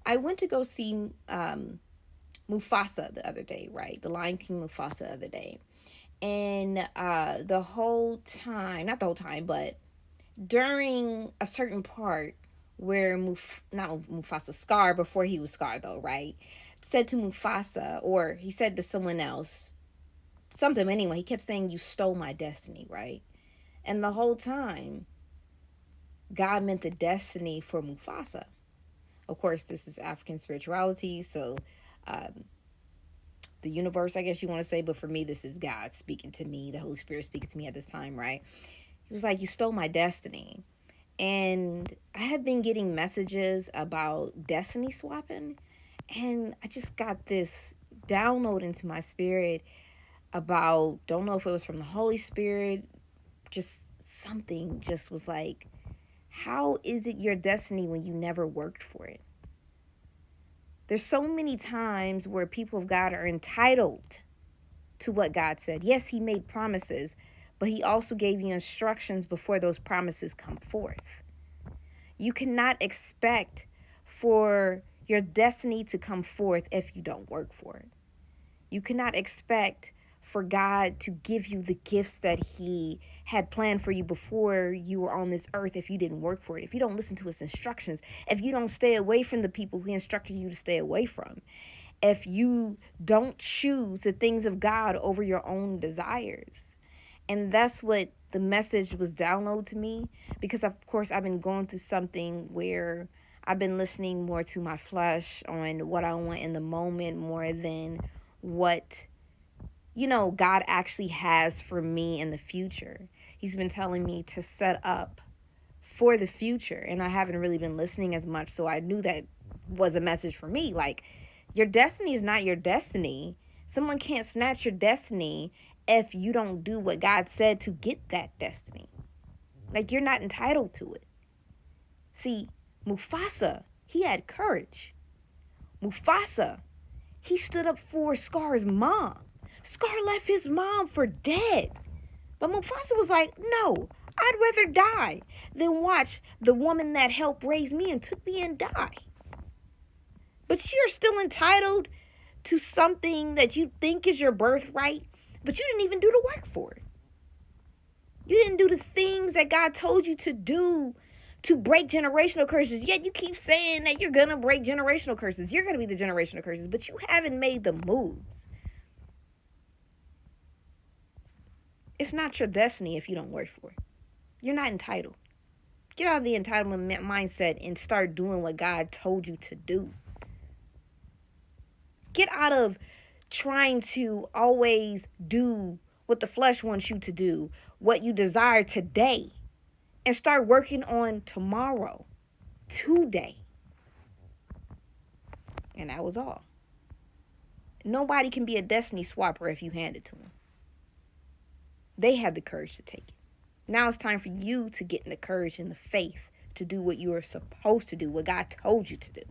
I went to go see Mufasa the other day, right? The Lion King Mufasa the other day. And the whole time, not the whole time, but during a certain part where not Mufasa, Scar, before he was Scar though, right? Said to Mufasa, or he said to someone else, something anyway, he kept saying, "You stole my destiny," right? And the whole time, God meant the destiny for Mufasa. Of course, this is African spirituality, so um, the universe, I guess you want to say, but for me, this is God speaking to me, the Holy Spirit speaking to me at this time, right? He was like, "You stole my destiny." And I have been getting messages about destiny swapping, and I just got this download into my spirit about, don't know if it was from the Holy Spirit, just something just was like, how is it your destiny when you never worked for it? There's so many times where people of God are entitled to what God said. Yes, he made promises, but he also gave you instructions before those promises come forth. You cannot expect for your destiny to come forth if you don't work for it. You cannot expect for God to give you the gifts that he had planned for you before you were on this earth if you didn't work for it. If you don't listen to his instructions, if you don't stay away from the people he instructed you to stay away from, if you don't choose the things of God over your own desires. And that's what the message was downloaded to me, because of course I've been going through something where I've been listening more to my flesh on what I want in the moment more than what God actually has for me in the future. He's been telling me to set up for the future, and I haven't really been listening as much, so I knew that was a message for me. Like, your destiny is not your destiny. Someone can't snatch your destiny if you don't do what God said to get that destiny. Like, you're not entitled to it. See, Mufasa, he had courage. Mufasa, he stood up for Scar's mom. Scar left his mom for dead. But Mufasa was like, no, I'd rather die than watch the woman that helped raise me and took me and die. But you're still entitled to something that you think is your birthright, but you didn't even do the work for it. You didn't do the things that God told you to do to break generational curses. Yet you keep saying that you're going to break generational curses. You're going to be the generational curses, but you haven't made the moves. It's not your destiny if you don't work for it. You're not entitled. Get out of the entitlement mindset and start doing what God told you to do. Get out of trying to always do what the flesh wants you to do, what you desire today, and start working on tomorrow, today. And that was all. Nobody can be a destiny swapper if you hand it to them. They had the courage to take it. Now it's time for you to get in the courage and the faith to do what you are supposed to do, what God told you to do.